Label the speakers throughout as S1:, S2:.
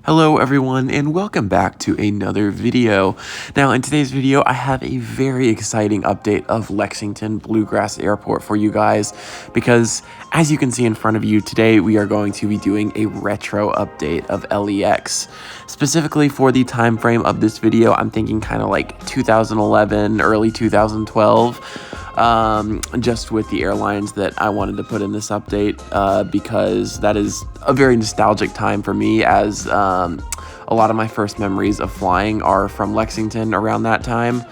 S1: Hello everyone and welcome back to another video. Now in today's video I have a very exciting update of Lexington Bluegrass Airport for you guys because as you can see in front of you today we are going to be doing a retro update of LEX. Specifically for the time frame of this video I'm thinking kind of like 2011, early 2012. Just with the airlines that I wanted to put in this update because that is a very nostalgic time for me as a lot of my first memories of flying are from Lexington around that time.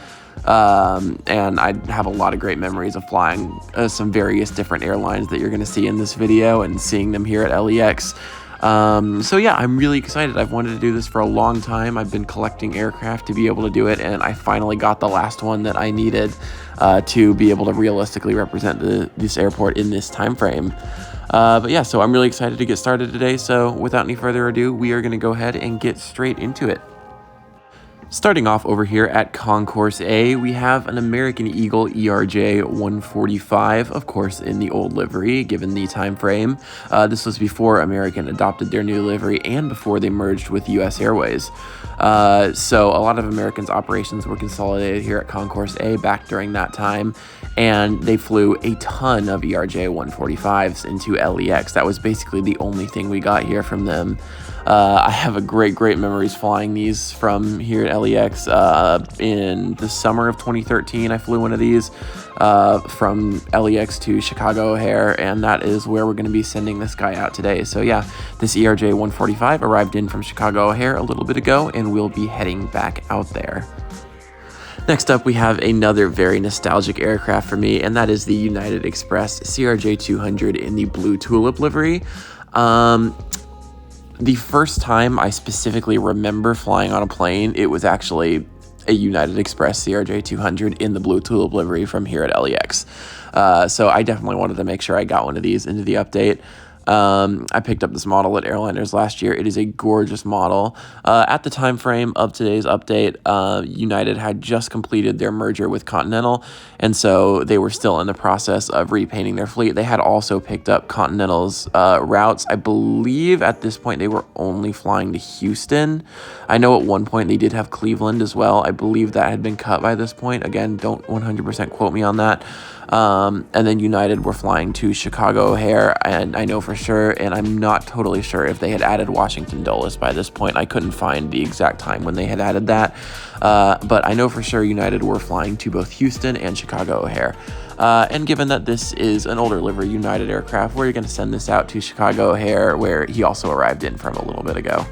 S1: And I have a lot of great memories of flying some various different airlines that you're going to see in this video and seeing them here at LEX. So yeah, I'm really excited. I've wanted to do this for a long time. I've been collecting aircraft to be able to do it, and I finally got the last one that I needed to be able to realistically represent this airport in this time frame. But yeah, so I'm really excited to get started today. So without any further ado, we are going to go ahead and get straight into it. Starting off over here at Concourse A, we have an American Eagle ERJ 145, of course in the old livery, given the time frame. This was before American adopted their new livery and before they merged with US Airways. So a lot of American's operations were consolidated here at Concourse A back during that time, and they flew a ton of ERJ 145s into LEX. That was basically the only thing we got here from them. I have great memories flying these from here at LEX. In the summer of 2013, I flew one of these from LEX to Chicago O'Hare, and that is where we're going to be sending this guy out today. So yeah, this ERJ 145 arrived in from Chicago O'Hare a little bit ago, and we'll be heading back out there. Next up, we have another very nostalgic aircraft for me, and that is the United Express CRJ 200 in the blue tulip livery. The first time I specifically remember flying on a plane, it was actually a United Express CRJ 200 in the blue tulip livery from here at LEX. So I definitely wanted to make sure I got one of these into the update. I picked up this model at Airliners last year. It is a gorgeous model. At the time frame of today's update, United had just completed their merger with Continental, and so they were still in the process of repainting their fleet. They had also picked up Continental's routes. I believe at this point they were only flying to Houston. I know at one point they did have Cleveland as well. I believe that had been cut by this point. Again, don't 100% quote me on that. And then United were flying to Chicago O'Hare, and I know for sure, and I'm not totally sure if they had added Washington Dulles by this point. I couldn't find the exact time when they had added that, but I know for sure United were flying to both Houston and Chicago O'Hare. And given that this is an older livery United aircraft, we're going to send this out to Chicago O'Hare, where he also arrived in from a little bit ago.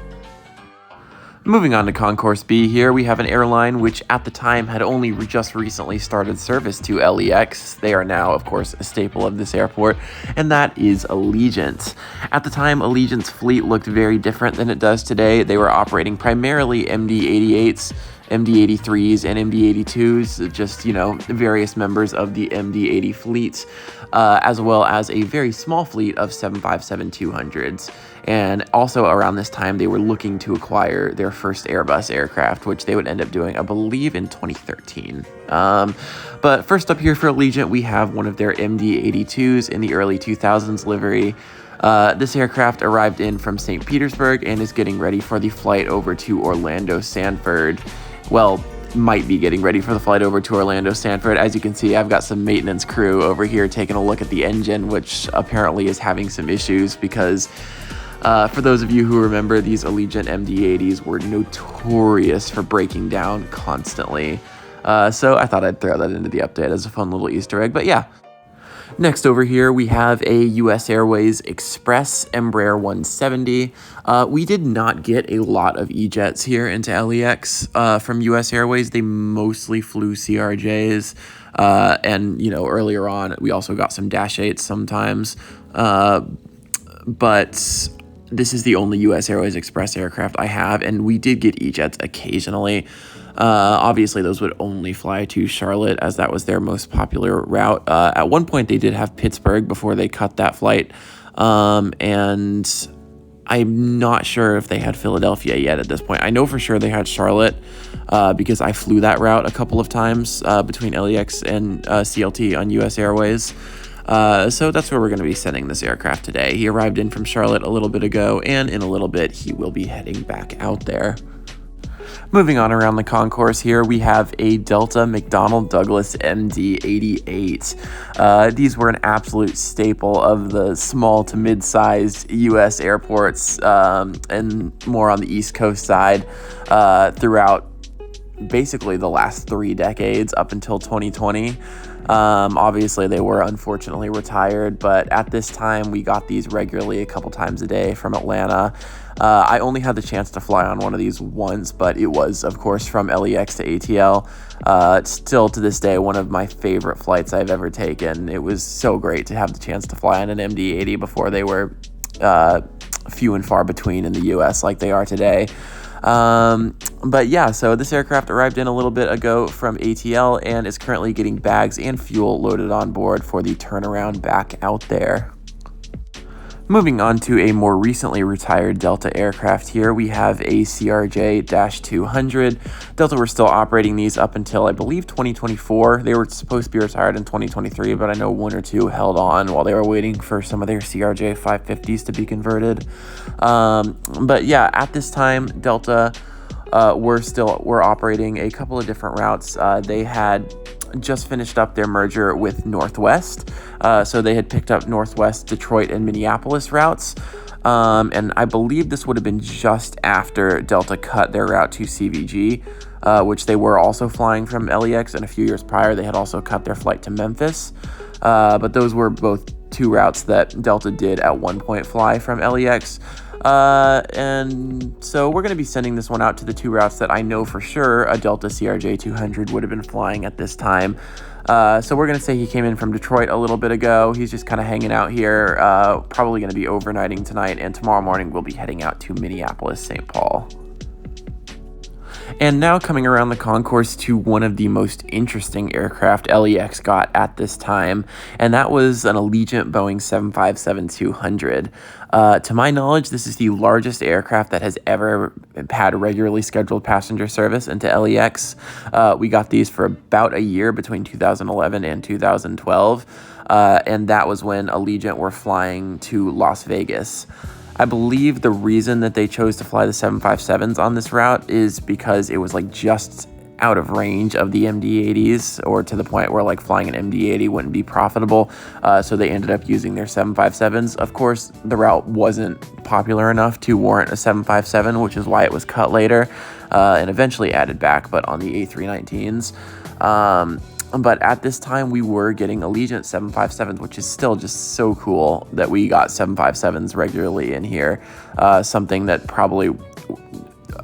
S1: Moving on to Concourse B here, we have an airline which at the time had only just recently started service to LEX. They are now, of course, a staple of this airport, and that is Allegiant. At the time, Allegiant's fleet looked very different than it does today. They were operating primarily MD-88s, MD-83s, and MD-82s, just, you know, various members of the MD-80 fleet, as well as a very small fleet of 757-200s. And also around this time, they were looking to acquire their first Airbus aircraft, which they would end up doing, I believe, in 2013. But first up here for Allegiant, we have one of their MD-82s in the early 2000s livery. This aircraft arrived in from St. Petersburg and is getting ready for the flight over to Orlando Sanford. Well, might be getting ready for the flight over to Orlando Sanford. As you can see, I've got some maintenance crew over here taking a look at the engine, which apparently is having some issues because for those of you who remember, these Allegiant MD-80s were notorious for breaking down constantly. So I thought I'd throw that into the update as a fun little Easter egg, but yeah. Next over here, we have a US Airways Express Embraer 170. We did not get a lot of E-Jets here into LEX from US Airways. They mostly flew CRJs, and, you know, earlier on, we also got some Dash 8s sometimes, but this is the only US Airways Express aircraft I have, and we did get E-Jets occasionally. Obviously, those would only fly to Charlotte as that was their most popular route. At one point, they did have Pittsburgh before they cut that flight, and I'm not sure if they had Philadelphia yet at this point. I know for sure they had Charlotte because I flew that route a couple of times between LEX and CLT on US Airways. So that's where we're going to be sending this aircraft today. He arrived in from Charlotte a little bit ago, and in a little bit he will be heading back out there. Moving on around the concourse here, we have a Delta McDonnell Douglas MD-88. These were an absolute staple of the small to mid-sized U.S. airports and more on the East Coast side throughout basically the last 3 decades up until 2020. Obviously, they were unfortunately retired, but at this time, we got these regularly a couple times a day from Atlanta. I only had the chance to fly on one of these once, but it was, of course, from LEX to ATL. It's still to this day one of my favorite flights I've ever taken. It was so great to have the chance to fly on an MD-80 before they were few and far between in the U.S. like they are today. But yeah, so this aircraft arrived in a little bit ago from ATL and is currently getting bags and fuel loaded on board for the turnaround back out there. Moving on to a more recently retired Delta aircraft here, we have a CRJ-200. Delta were still operating these up until, I believe, 2024. They were supposed to be retired in 2023, but I know 1 or 2 held on while they were waiting for some of their CRJ-550s to be converted. But yeah, at this time, Delta were operating a couple of different routes. They had just finished up their merger with Northwest. So they had picked up Northwest, Detroit, and Minneapolis routes. And I believe this would have been just after Delta cut their route to CVG, which they were also flying from LEX. And a few years prior, they had also cut their flight to Memphis. But those were both 2 routes that Delta did at one point fly from LEX. And so we're going to be sending this one out to the 2 routes that I know for sure a Delta CRJ-200 would have been flying at this time. So we're going to say he came in from Detroit a little bit ago. He's just kind of hanging out here, probably going to be overnighting tonight, and tomorrow morning we'll be heading out to Minneapolis, St. Paul. And now coming around the concourse to one of the most interesting aircraft LEX got at this time, and that was an Allegiant Boeing 757-200. To my knowledge, this is the largest aircraft that has ever had regularly scheduled passenger service into LEX. We got these for about a year between 2011 and 2012, and that was when Allegiant were flying to Las Vegas. I believe the reason that they chose to fly the 757s on this route is because it was like just out of range of the MD-80s, or to the point where like flying an MD-80 wouldn't be profitable. So they ended up using their 757s. Of course, the route wasn't popular enough to warrant a 757, which is why it was cut later and eventually added back, but on the A319s. But at this time, we were getting Allegiant 757s, which is still just so cool that we got 757s regularly in here. Something that probably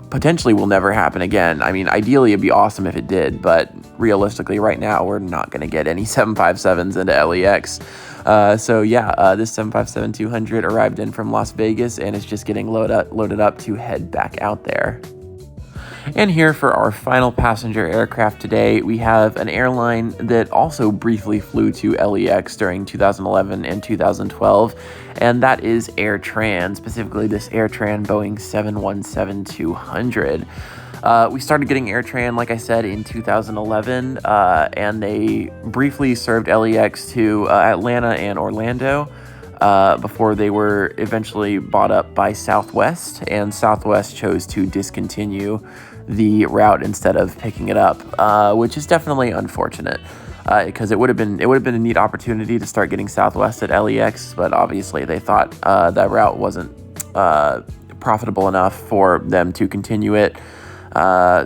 S1: potentially will never happen again. I mean, ideally, it'd be awesome if it did, but realistically, right now, we're not going to get any 757s into LEX. So yeah, this 757-200 arrived in from Las Vegas and is just getting loaded up to head back out there. And here for our final passenger aircraft today, we have an airline that also briefly flew to LEX during 2011 and 2012, and that is AirTran, specifically this AirTran Boeing 717-200. We started getting AirTran, like I said, in 2011, and they briefly served LEX to Atlanta and Orlando. Before they were eventually bought up by Southwest, and Southwest chose to discontinue the route instead of picking it up, which is definitely unfortunate, because it would have been a neat opportunity to start getting Southwest at LEX, but obviously they thought that route wasn't profitable enough for them to continue it.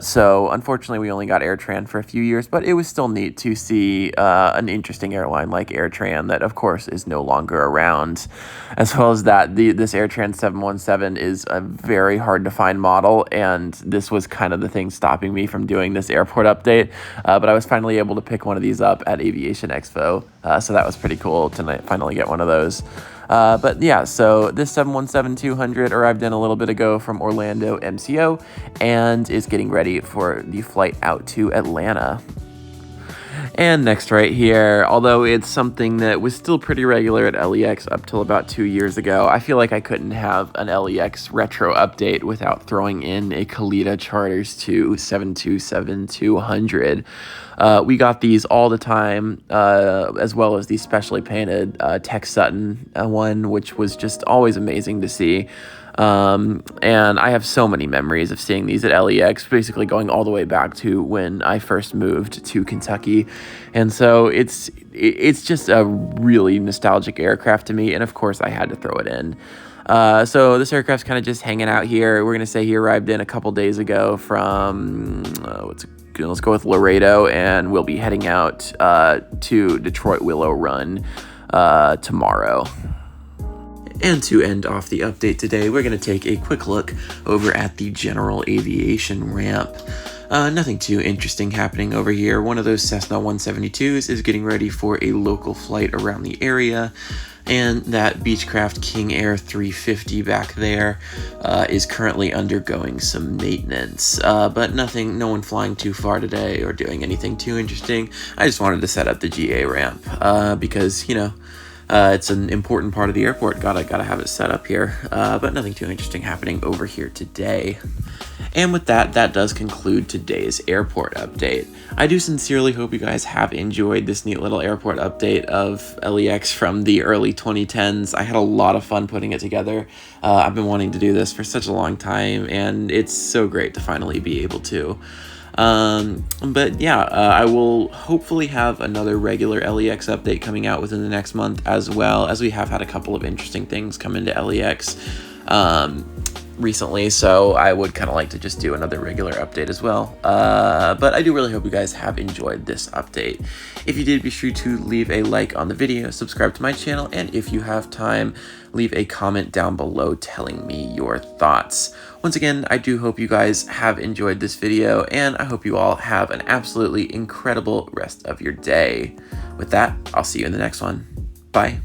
S1: So unfortunately, we only got AirTran for a few years, but it was still neat to see an interesting airline like AirTran that, of course, is no longer around. As well as that, this AirTran 717 is a very hard to find model, and this was kind of the thing stopping me from doing this airport update. But I was finally able to pick one of these up at Aviation Expo, so that was pretty cool to finally get one of those. But yeah, so this 717-200 arrived in a little bit ago from Orlando MCO and is getting ready for the flight out to Atlanta. And next right here, although it's something that was still pretty regular at LEX up till about 2 years ago, I feel like I couldn't have an LEX retro update without throwing in a Kalita Charters 2 727-200. We got these all the time, as well as the specially painted Tech Sutton one, which was just always amazing to see. And I have so many memories of seeing these at LEX, basically going all the way back to when I first moved to Kentucky. And so it's just a really nostalgic aircraft to me, and of course I had to throw it in. So this aircraft's kind of just hanging out here. We're gonna say he arrived in a couple days ago from let's go with Laredo, and we'll be heading out to Detroit Willow Run tomorrow. And to end off the update today, we're going to take a quick look over at the general aviation ramp. Nothing too interesting happening over here. One of those Cessna 172s is getting ready for a local flight around the area, and that Beechcraft King Air 350 back there is currently undergoing some maintenance. But no one flying too far today or doing anything too interesting. I just wanted to set up the GA ramp because, you know, it's an important part of the airport. Gotta have it set up here. But nothing too interesting happening over here today. And with that does conclude today's airport update. I do sincerely hope you guys have enjoyed this neat little airport update of LEX from the early 2010s. I had a lot of fun putting it together. I've been wanting to do this for such a long time, and it's so great to finally be able to. But yeah, I will hopefully have another regular LEX update coming out within the next month, as well as we have had a couple of interesting things come into LEX recently, so I would kind of like to just do another regular update as well. But I do really hope you guys have enjoyed this update. If you did, be sure to leave a like on the video, subscribe to my channel, and if you have time, leave a comment down below telling me your thoughts. Once again, I do hope you guys have enjoyed this video, and I hope you all have an absolutely incredible rest of your day. With that, I'll see you in the next one. Bye.